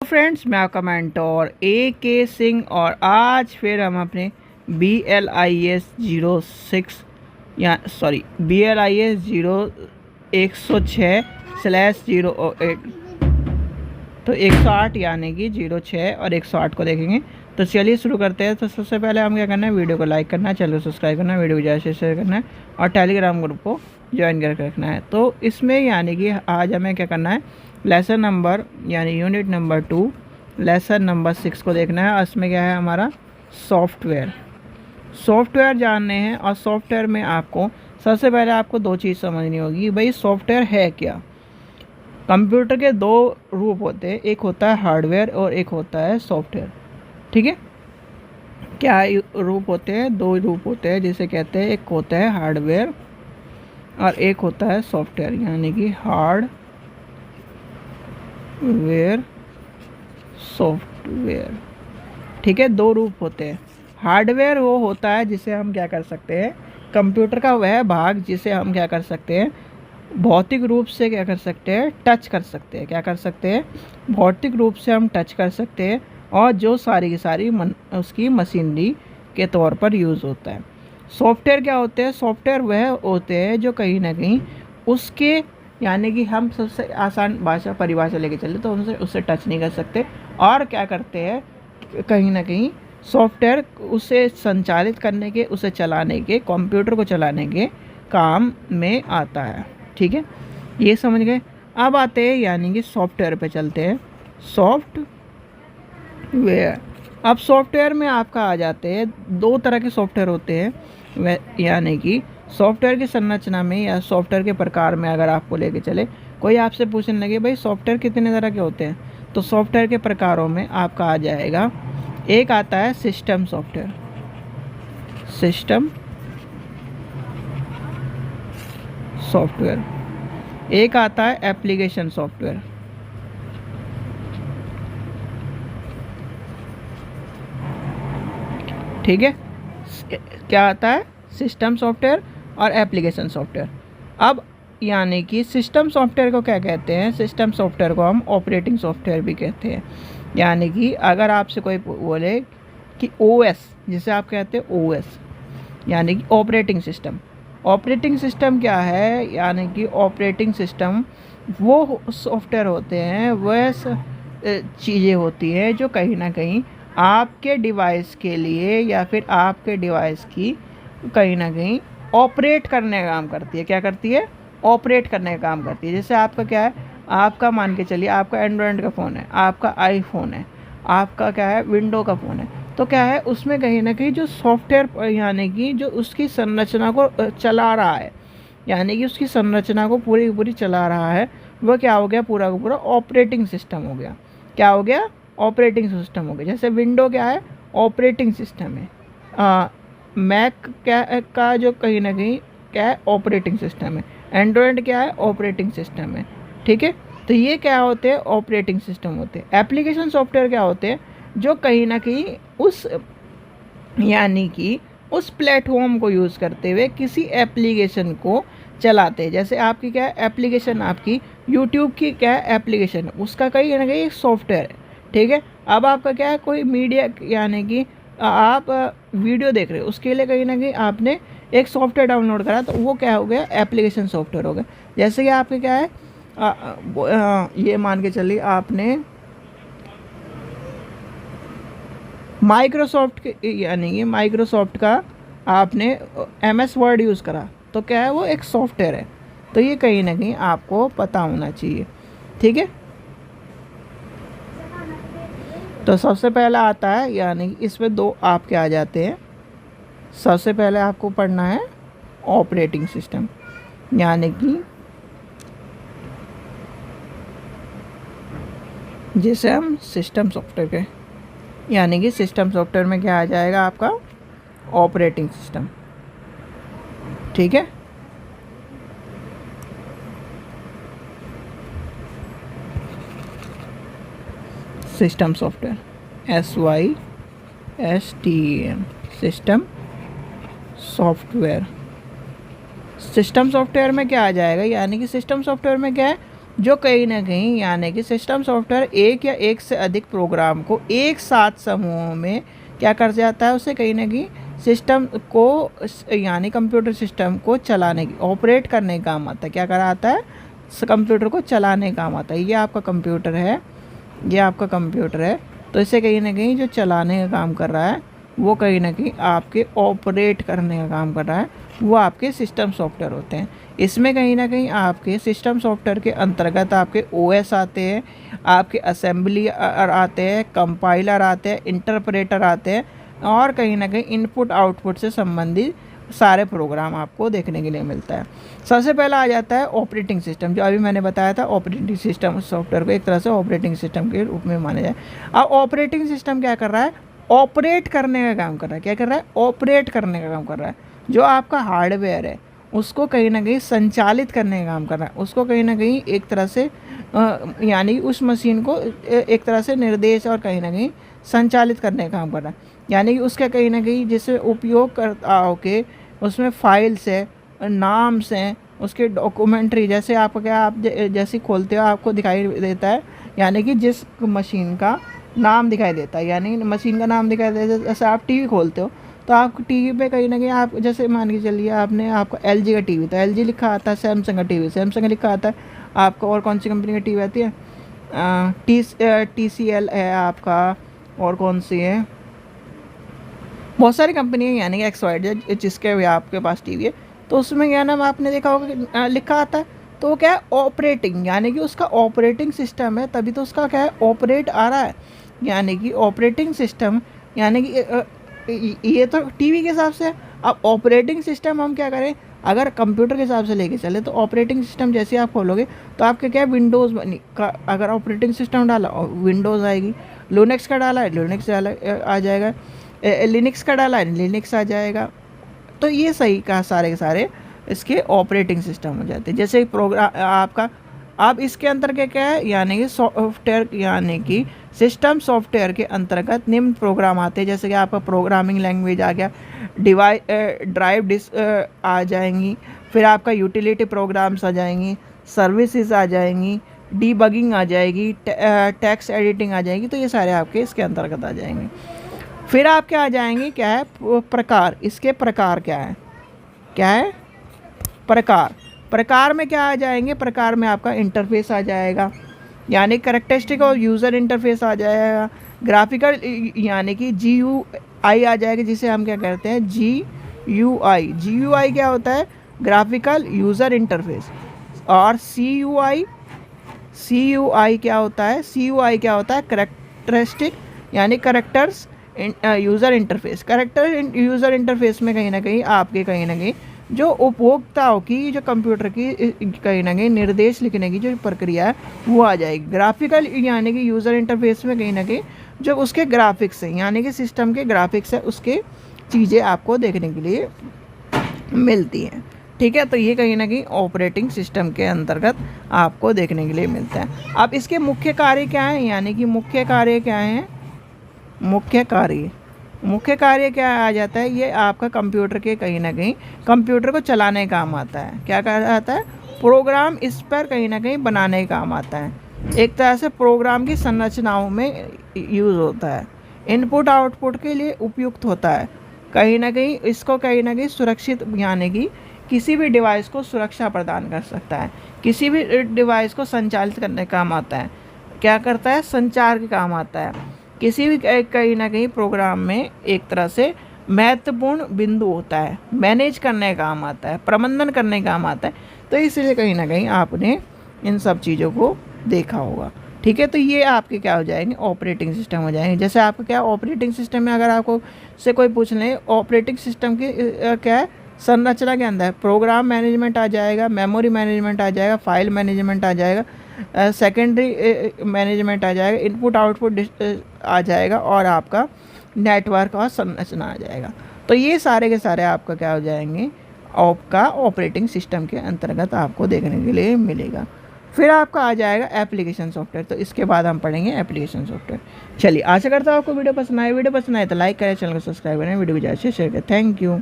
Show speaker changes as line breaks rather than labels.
Friends, मैं आपका mentor AK Singh और आज फिर हम अपने BLIS 06 या BLIS 106/08 तो 108 यानी कि 06 और 108 को देखेंगे। तो चलिए शुरू करते हैं। तो सबसे पहले हम क्या करना है, वीडियो को लाइक करना है, चैनल को सब्सक्राइब करना है, वीडियो को ज़्यादा से शेयर करना है और टेलीग्राम ग्रुप को ज्वाइन करके रखना है। तो इसमें यानी कि आज हमें क्या करना है, लेसन नंबर यानी यूनिट नंबर 2 लेसन नंबर 6 को देखना है। और इसमें क्या है हमारा सॉफ्टवेयर जानने हैं। और सॉफ्टवेयर में आपको सबसे पहले आपको दो चीज़ समझनी होगी, भाई सॉफ्टवेयर है क्या। कंप्यूटर के दो रूप होते हैं, एक होता है हार्डवेयर और एक होता है सॉफ्टवेयर। ठीक है, क्या रूप होते हैं? दो रूप होते हैं जिसे कहते हैं, एक होता है हार्डवेयर और एक होता है सॉफ्टवेयर, यानी कि हार्डवेयर सॉफ्टवेयर। ठीक है, दो रूप होते हैं। हार्डवेयर वो होता है जिसे हम क्या कर सकते हैं, कंप्यूटर का वह भाग जिसे हम क्या कर सकते हैं, भौतिक रूप से क्या कर सकते हैं, टच कर सकते हैं। क्या कर सकते हैं, भौतिक रूप से हम टच कर सकते हैं और जो सारी की सारी उसकी मशीनरी के तौर पर यूज़ होता है। सॉफ्टवेयर क्या होते हैं? सॉफ्टवेयर वह होते हैं जो कहीं ना कहीं उसके यानी कि हम सबसे आसान परिभाषा लेके चले तो उससे टच नहीं कर सकते। और क्या करते हैं, कहीं ना कहीं सॉफ्टवेयर उसे संचालित करने के, उसे चलाने के, कंप्यूटर को चलाने के काम में आता है। ठीक है, ये समझ गए। अब आते हैं यानी कि सॉफ्टवेयर पे चलते हैं। सॉफ्टवेयर, अब सॉफ्टवेयर में आपका आ जाते हैं, दो तरह के सॉफ्टवेयर होते हैं। यानी कि सॉफ्टवेयर की संरचना में या सॉफ्टवेयर के प्रकार में अगर आपको लेके चले, कोई आपसे पूछने लगे भाई सॉफ्टवेयर कितने तरह के होते हैं, तो सॉफ्टवेयर के प्रकारों में आपका आ जाएगा, एक आता है सिस्टम सॉफ्टवेयर, एक आता है एप्लीकेशन सॉफ्टवेयर। ठीक है, क्या आता है, सिस्टम सॉफ्टवेयर और एप्लीकेशन सॉफ्टवेयर। अब यानी कि सिस्टम सॉफ्टवेयर को क्या कहते हैं, सिस्टम सॉफ्टवेयर को हम ऑपरेटिंग सॉफ्टवेयर भी कहते हैं। यानी कि अगर आपसे कोई बोले कि OS, जिसे आप कहते हैं OS यानी कि ऑपरेटिंग सिस्टम। ऑपरेटिंग सिस्टम क्या है, यानी कि ऑपरेटिंग सिस्टम वो सॉफ्टवेयर होते हैं, वह चीज़ें होती हैं जो कहीं ना कहीं आपके डिवाइस के लिए या फिर आपके डिवाइस की कहीं ना कहीं ऑपरेट करने का काम करती है। क्या करती है, ऑपरेट करने का काम करती है। जैसे आपका क्या है, आपका मान के चलिए आपका एंड्रॉयड का फ़ोन है, आपका आईफोन है, आपका क्या है विंडो का फ़ोन है, तो क्या है उसमें कहीं ना कहीं जो सॉफ्टवेयर यानी कि जो उसकी संरचना को चला रहा है, यानी कि उसकी संरचना को पूरी पूरी चला रहा है, वह क्या हो गया, पूरा का पूरा ऑपरेटिंग सिस्टम हो गया। क्या हो गया, ऑपरेटिंग सिस्टम हो गया। जैसे विंडो क्या है, ऑपरेटिंग सिस्टम है। मैक क्या का जो कहीं ना कहीं क्या है, ऑपरेटिंग सिस्टम है। एंड्रॉयड क्या है, ऑपरेटिंग सिस्टम है। ठीक है, तो ये क्या होते हैं, ऑपरेटिंग सिस्टम होते हैं। एप्लीकेशन सॉफ्टवेयर क्या होते हैं, जो कहीं ना कहीं उस यानी कि उस प्लेटफॉर्म को यूज़ करते हुए किसी एप्लीकेशन को चलाते हैं। जैसे आपकी क्या है एप्लीकेशन, आपकी यूट्यूब की क्या है एप्लीकेशन, उसका कहीं ना कहीं एक सॉफ्टवेयर है। ठीक है, अब आपका क्या है, कोई मीडिया यानी कि आप वीडियो देख रहे हो, उसके लिए कहीं ना कहीं आपने एक सॉफ्टवेयर डाउनलोड करा, तो वो क्या हो गया, एप्लीकेशन सॉफ्टवेयर हो गया। जैसे कि आपके क्या है, ये मान के चलिए आपने माइक्रोसॉफ्ट यानी कि माइक्रोसॉफ्ट का आपने MS वर्ड यूज़ करा, तो क्या है, वो एक सॉफ्टवेयर है। तो ये कहीं ना कहीं आपको पता होना चाहिए। ठीक है, तो सबसे पहला आता है यानी कि इसमें दो आपके आ जाते हैं। सबसे पहले आपको पढ़ना है ऑपरेटिंग सिस्टम, यानी कि जिसे हम सिस्टम सॉफ्टवेयर के, यानी कि सिस्टम सॉफ्टवेयर में क्या आ जाएगा आपका, ऑपरेटिंग सिस्टम। ठीक है, system software SYSTEM, system software. System software में क्या आ जाएगा, यानी कि सिस्टम सॉफ्टवेयर में क्या है, जो कहीं ना कहीं यानी कि सिस्टम सॉफ्टवेयर एक या एक से अधिक प्रोग्राम को एक साथ समूह में क्या कर जाता है, उसे कहीं ना कहीं सिस्टम को यानी कंप्यूटर सिस्टम को चलाने की ऑपरेट करने का काम आता है। क्या कराता है, कंप्यूटर को चलाने का काम आता है। ये आपका कंप्यूटर है, ये आपका कंप्यूटर है, तो इसे कहीं ना कहीं जो चलाने का काम कर रहा है वो कहीं ना कहीं आपके ऑपरेट करने का काम कर रहा है, वो आपके सिस्टम सॉफ्टवेयर होते हैं। इसमें कहीं ना कहीं आपके सिस्टम सॉफ्टवेयर के अंतर्गत आपके ओएस आते हैं, आपके असेंबली आते हैं, कंपाइलर आते हैं, इंटरप्रेटर आते हैं, और कहीं ना कहीं इनपुट आउटपुट से संबंधित सारे प्रोग्राम आपको देखने के लिए मिलता है। सबसे पहला आ जाता है ऑपरेटिंग सिस्टम, जो अभी मैंने बताया था। ऑपरेटिंग सिस्टम सॉफ्टवेयर को एक तरह से ऑपरेटिंग सिस्टम के रूप में माना जाए। अब ऑपरेटिंग सिस्टम क्या कर रहा है, ऑपरेट करने का काम कर रहा है। क्या कर रहा है, ऑपरेट करने का काम कर रहा है। जो आपका हार्डवेयर है उसको कहीं ना कहीं संचालित करने का काम कर रहा है, उसको कहीं ना कहीं एक तरह से यानी उस मशीन को एक तरह से निर्देश और कहीं ना कहीं संचालित करने का काम कर रहा है। यानी कि उसका कहीं ना कहीं जैसे उपयोगकर्ताओं के उसमें फाइल्स है, नाम्स हैं, उसके डॉक्यूमेंट्री, जैसे आपको क्या आप जैसे खोलते हो आपको दिखाई देता है, यानी कि जिस मशीन का नाम दिखाई देता है, यानी मशीन का नाम दिखाई देता है। जैसे आप टीवी खोलते हो तो आप टीवी पे कहीं ना कहीं आप जैसे मान के चलिए आपने आपको एलजी का टीवी, तो एलजी लिखा आता है, सैमसंग का टीवी सैमसंग का लिखा आता है आपका। और कौन सी कंपनी का टीवी आती है, TCL है आपका, और कौन सी है, बहुत सारी कंपनी है, यानी कि XYZ जिसके भी आपके पास टीवी है, तो उसमें क्या नाम आपने देखा होगा कि लिखा आता है। तो वो क्या है, ऑपरेटिंग, यानी कि उसका ऑपरेटिंग सिस्टम है, तभी तो उसका क्या है, ऑपरेट आ रहा है। यानी कि ऑपरेटिंग सिस्टम, यानी कि ये तो टीवी के हिसाब से है। अब ऑपरेटिंग सिस्टम हम क्या करें, अगर कंप्यूटर के हिसाब से लेके चले तो ऑपरेटिंग सिस्टम जैसे आप खोलोगे तो आपके क्या है, विंडोज़ का अगर ऑपरेटिंग सिस्टम डाला विंडोज़ आएगी, लिनक्स का डाला है लिनक्स आ जाएगा, लिनक्स का डाला है लिनक्स आ जाएगा। तो ये सही कहा, सारे के सारे इसके ऑपरेटिंग सिस्टम हो जाते हैं। जैसे प्रोग्राम आपका, अब इसके अंतर्गत क्या है, यानी कि सॉफ्टवेयर, यानी कि सिस्टम सॉफ्टवेयर के अंतर्गत निम्न प्रोग्राम आते हैं। जैसे कि आपका प्रोग्रामिंग लैंग्वेज आ गया, ड्राइव डिस्क आ जाएंगी, फिर आपका यूटिलिटी प्रोग्राम्स आ जाएंगी, सर्विसेज आ जाएंगी, डीबगिंग आ जाएगी, टेक्स्ट एडिटिंग आ जाएगी। तो ये सारे आपके इसके अंतर्गत आ जाएंगे। फिर आप क्या आ जाएंगे, क्या है, प्रकार। इसके प्रकार क्या है, क्या है, प्रकार। प्रकार में क्या आ जाएंगे, प्रकार में आपका इंटरफेस आ जाएगा, यानी कैरेक्टरिस्टिक और यूज़र इंटरफेस आ जाएगा। ग्राफिकल यानी कि GUI आ जाएगा, जिसे हम क्या कहते हैं, GUI। GUI क्या होता है, ग्राफिकल यूज़र इंटरफेस। और CUI क्या होता है, CUI क्या होता है, कैरेक्टरिस्टिक यानी characters user interface. Character user interface में कहीं ना कहीं आपके कहीं ना कहीं जो उपभोक्ताओं की, जो कंप्यूटर की कहीं ना कहीं निर्देश लिखने की जो प्रक्रिया है वो आ जाएगी। ग्राफिकल यानी कि यूज़र इंटरफेस में कहीं ना कहीं जो उसके ग्राफिक्स हैं, यानी कि सिस्टम के ग्राफिक्स है, उसके चीज़ें आपको देखने के लिए मिलती हैं। ठीक है, तो ये कहीं ना कहीं ऑपरेटिंग सिस्टम के अंतर्गत आपको देखने के लिए मिलता है। अब इसके मुख्य कार्य क्या हैं, यानी कि मुख्य कार्य क्या हैं, मुख्य कार्य क्या आ जाता है, ये आपका कंप्यूटर के कहीं ना कहीं कंप्यूटर को चलाने का काम आता है। क्या कहा जाता है, प्रोग्राम इस पर कहीं ना कहीं बनाने का काम आता है। एक तरह से प्रोग्राम की संरचनाओं में यूज़ होता है, इनपुट आउटपुट के लिए उपयुक्त होता है। कहीं ना कहीं इसको कहीं ना कहीं सुरक्षित, यानी कि किसी भी डिवाइस को सुरक्षा प्रदान कर सकता है, किसी भी डिवाइस को संचालित करने का काम आता है। क्या करता है, संचार के काम आता है। किसी भी कहीं ना कहीं प्रोग्राम में एक तरह से महत्वपूर्ण बिंदु होता है, मैनेज करने का काम आता है, प्रबंधन करने का काम आता है। तो इसलिए कहीं ना कहीं आपने इन सब चीज़ों को देखा होगा। ठीक है, तो ये आपके क्या हो जाएंगे, ऑपरेटिंग सिस्टम हो जाएंगे। जैसे आपका क्या ऑपरेटिंग सिस्टम में अगर आपको से कोई पूछ लें ऑपरेटिंग सिस्टम की क्या है संरचना के अंदर, प्रोग्राम मैनेजमेंट आ जाएगा, मेमोरी मैनेजमेंट आ जाएगा, फाइल मैनेजमेंट आ जाएगा, सेकेंडरी मैनेजमेंट आ जाएगा, इनपुट आउटपुट आ जाएगा, और आपका नेटवर्क और संरचना आ जाएगा। तो ये सारे के सारे आपका क्या हो जाएंगे, आपका ऑपरेटिंग सिस्टम के अंतर्गत आपको देखने के लिए मिलेगा। फिर आपका आ जाएगा एप्लीकेशन सॉफ्टवेयर। तो इसके बाद हम पढ़ेंगे एप्लीकेशन सॉफ्टवेयर। चलिए, आशा करता हूँ आपको वीडियो पसंद आए तो लाइक करें, चैनल को सब्सक्राइब करें, वीडियो को ज़्यादा से शेयर करें। Thank you.